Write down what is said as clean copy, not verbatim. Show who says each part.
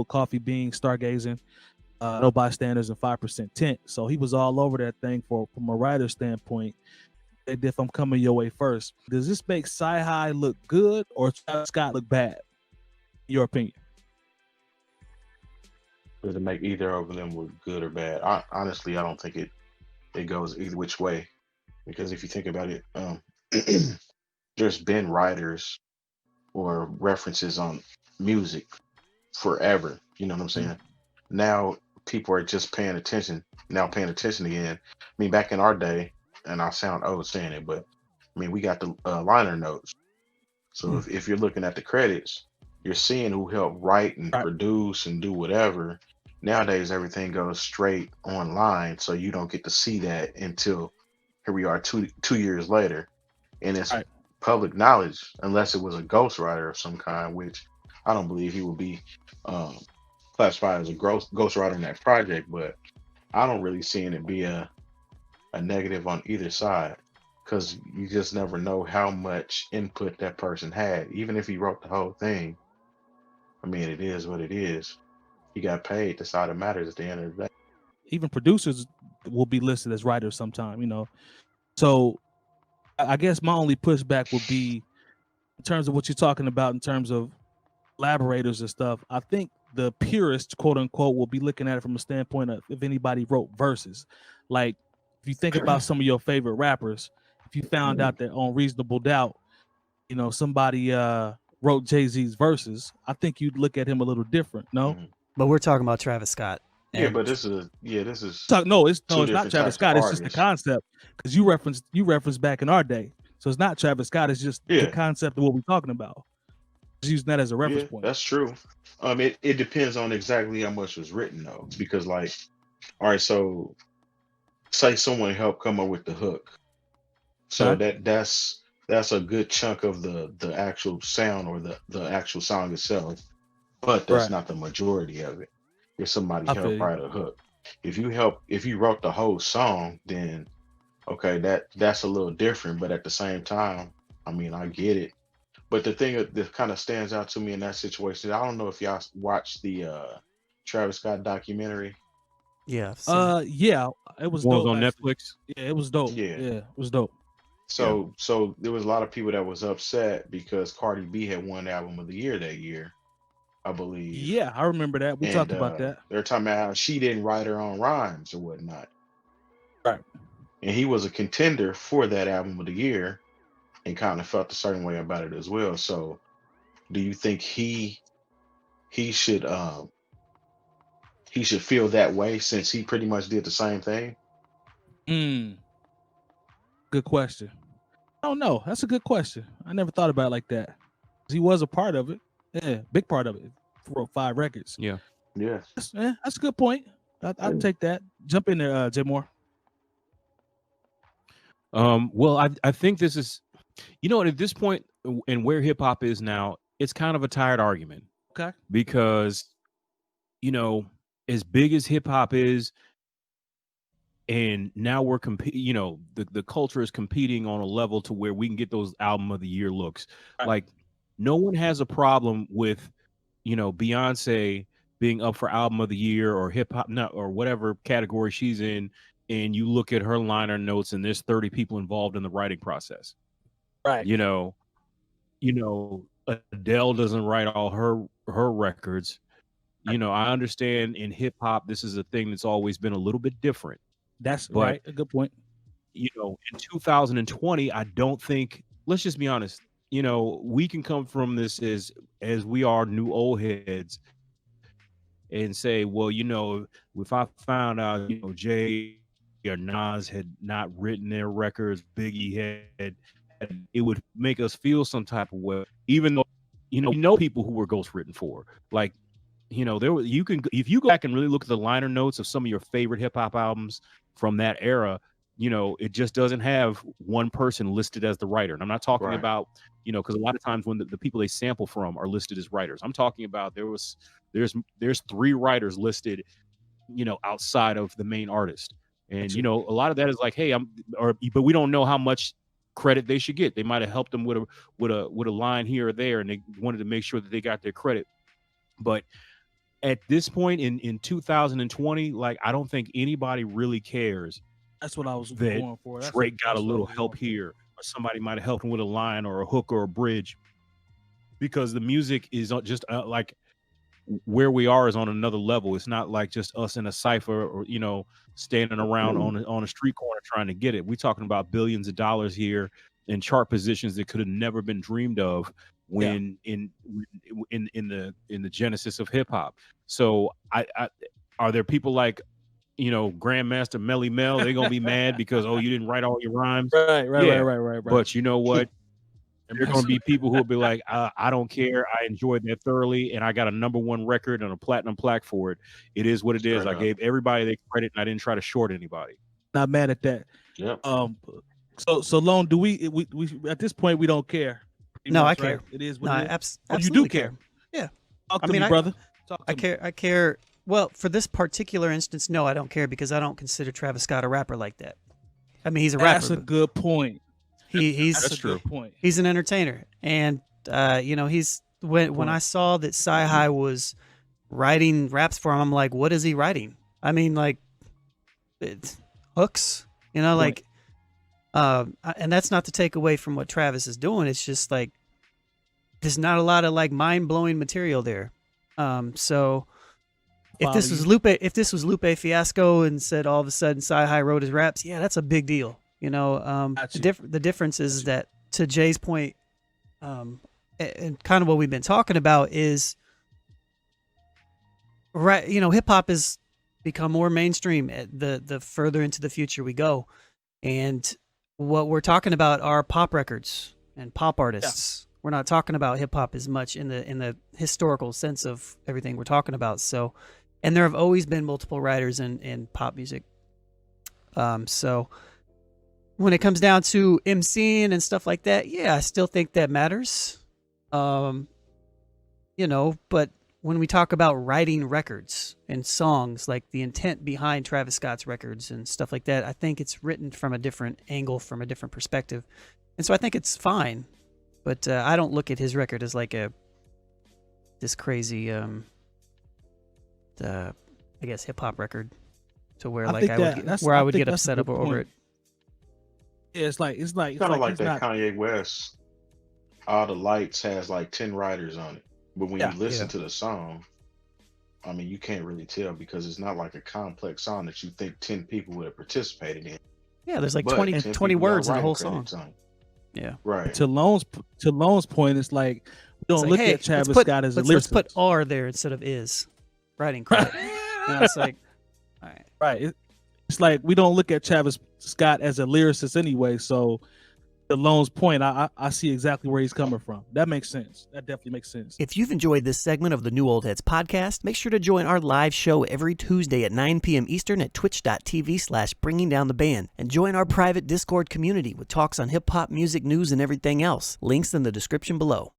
Speaker 1: Coffee Bean, Stargazing, No Bystanders, and 5% Tint. So he was all over that thing from a writer standpoint. Jay Diff, I'm coming your way first. Does this make Cyhi look good or Travis Scott look bad? In your opinion?
Speaker 2: Does it make either of them look good or bad? Honestly, I don't think it goes either which way, because if you think about it, there's been writers or references on music forever. You know what I'm saying? Now people are just paying attention. Now paying attention again. I mean, back in our day, and I sound old saying it, but I mean, we got the liner notes. So if you're looking at the credits, you're seeing who helped write and produce and do whatever. Nowadays, everything goes straight online, so you don't get to see that until here we are two years later, and it's public knowledge, unless it was a ghostwriter of some kind, which I don't believe he would be classified as a ghostwriter in that project. But I don't really seeing it be a negative on either side, because you just never know how much input that person had. Even if he wrote the whole thing, I mean, it is what it is. He got paid. That's all that matters at the end of the day.
Speaker 1: Even producers will be listed as writers sometime, you know. So I guess my only pushback would be in terms of what you're talking about in terms of collaborators and stuff. I think the purists, quote unquote, will be looking at it from a standpoint of if anybody wrote verses. Like if you think about some of your favorite rappers, if you found out that on Reasonable Doubt, you know, somebody wrote Jay-Z's verses, I think you'd look at him a little different, no?
Speaker 3: But we're talking about Travis Scott.
Speaker 2: Yeah, but this is it's
Speaker 1: not Travis Scott. It's just the concept, because you referenced back in our day, so it's not Travis Scott. It's just the concept of what we're talking about. Just using that as a reference point.
Speaker 2: That's true. It depends on exactly how much was written though, because like, all right, so say someone helped come up with the hook, so that's a good chunk of the actual sound or the actual song itself, but that's not the majority of it. If somebody helped write a hook, if you wrote the whole song, then okay, that's a little different. But at the same time, I mean, I get it. But the thing that kind of stands out to me in that situation, I don't know if y'all watched the Travis Scott documentary.
Speaker 3: Yeah.
Speaker 1: It was dope
Speaker 4: on Netflix.
Speaker 1: Yeah, it was dope. Yeah, it was dope.
Speaker 2: So there was a lot of people that was upset because Cardi B had won Album of the Year that year, I believe.
Speaker 1: Yeah, I remember that. We talked about that.
Speaker 2: They're talking about how she didn't write her own rhymes or whatnot.
Speaker 1: Right.
Speaker 2: And he was a contender for that Album of the Year and kind of felt a certain way about it as well. So do you think he should feel that way since he pretty much did the same thing?
Speaker 1: Good question. I don't know. That's a good question. I never thought about it like that. He was a part of it. Yeah, big part of it. Wrote 5 records.
Speaker 4: Yeah.
Speaker 1: That's a good point. I'd take that. Jump in there, Jay Moore.
Speaker 4: Well, I think this is, you know, at this point and where hip hop is now, it's kind of a tired argument.
Speaker 1: Okay.
Speaker 4: Because, you know, as big as hip hop is, and now we're competing, you know, the culture is competing on a level to where we can get those Album of the Year looks.
Speaker 1: Right.
Speaker 4: Like, no one has a problem with, you know, Beyonce being up for Album of the Year or hip hop, or whatever category she's in, and you look at her liner notes and there's 30 people involved in the writing process.
Speaker 1: Right.
Speaker 4: You know, Adele doesn't write all her records. You know, I understand in hip hop this is a thing that's always been a little bit different.
Speaker 1: But, right. A good point.
Speaker 4: You know, in 2020, I don't think, let's just be honest, you know, we can come from this as we are new old heads and say, well, you know, if I found out, you know, Jay or Nas had not written their records, Biggie had, it would make us feel some type of way, even though, you know people who were ghost written for. Like, you know, if you go back and really look at the liner notes of some of your favorite hip hop albums from that era, you know, it just doesn't have one person listed as the writer. And I'm not talking about, you know, because a lot of times when the people they sample from are listed as writers, I'm talking about there's 3 writers listed, you know, outside of the main artist. And, you know, a lot of that is like, hey, but we don't know how much credit they should get. They might have helped them with a line here or there, and they wanted to make sure that they got their credit. But at this point in 2020, like I don't think anybody really cares
Speaker 1: That's what I was
Speaker 4: that
Speaker 1: going for.
Speaker 4: Drake got a
Speaker 1: that's what I
Speaker 4: little
Speaker 1: was
Speaker 4: help
Speaker 1: going for.
Speaker 4: here, or somebody might have helped him with a line or a hook or a bridge, because the music is just like where we are is on another level. It's not like just us in a cipher or standing around on a street corner trying to get it. We're talking about billions of dollars here in chart positions that could have never been dreamed of when in the genesis of hip hop. So I are there people like Grandmaster Melly Mel? They're gonna be mad because you didn't write all your rhymes.
Speaker 1: Right.
Speaker 4: But you know what? There are going to be people who will be like, I don't care. I enjoyed that thoroughly, and I got a #1 record and a platinum plaque for it. It is what it is. I gave everybody their credit, and I didn't try to short anybody.
Speaker 1: Not mad at that.
Speaker 2: Yep.
Speaker 1: So Lone, do we at this point we don't care?
Speaker 3: No,
Speaker 1: much,
Speaker 3: I care.
Speaker 1: Right? It is
Speaker 3: No,
Speaker 1: what it is.
Speaker 3: absolutely
Speaker 1: You do care.
Speaker 3: Yeah.
Speaker 1: Talk
Speaker 3: I
Speaker 1: to
Speaker 3: mean,
Speaker 1: me, brother. Talk to
Speaker 3: I
Speaker 1: me.
Speaker 3: care. I care. Well, for this particular instance, no, I don't care because I don't consider Travis Scott a rapper like that. I mean, he's a rapper.
Speaker 1: That's a good point.
Speaker 3: He's
Speaker 1: That's a good point.
Speaker 3: He's an entertainer, and he's when I saw that Cyhi was writing raps for him, I'm like, what is he writing? I mean, like, it's hooks, like, and that's not to take away from what Travis is doing. It's just like there's not a lot of like mind blowing material there. So if this was Lupe Fiasco and said all of a sudden Cyhi wrote his raps, yeah, that's a big deal. The difference is that, to Jay's point, and kind of what we've been talking about is, right, hip hop has become more mainstream the further into the future we go, and what we're talking about are pop records and pop artists. Yeah. We're not talking about hip hop as much in the historical sense of everything we're talking about. So, and there have always been multiple writers in pop music. So when it comes down to emceeing and stuff like that, yeah, I still think that matters. But when we talk about writing records and songs, like the intent behind Travis Scott's records and stuff like that, I think it's written from a different angle, from a different perspective. And so I think it's fine. But I don't look at his record as like this crazy, I guess, hip hop record, to where I would get upset over it.
Speaker 1: Yeah, it's like
Speaker 2: kind of like that Kanye West. All the Lights has like 10 writers on it, but when you listen to the song, I mean, you can't really tell because it's not like a complex song that you think 10 people would have participated in.
Speaker 3: Yeah, there's like 20 words in the whole song. Yeah,
Speaker 2: right.
Speaker 1: To Lone's point, it's like we don't look at Travis Scott as a lyricist.
Speaker 3: Let's put R there instead of is writing credit. It's like, all right,
Speaker 1: right. It's like we don't look at Travis Scott as a lyricist anyway. So, to Lone's point, I see exactly where he's coming from. That makes sense. That definitely makes sense.
Speaker 5: If you've enjoyed this segment of the New Old Heads podcast, make sure to join our live show every Tuesday at 9 p.m. Eastern at twitch.tv/bringingdowntheband, and join our private Discord community with talks on hip hop, music, news, and everything else. Links in the description below.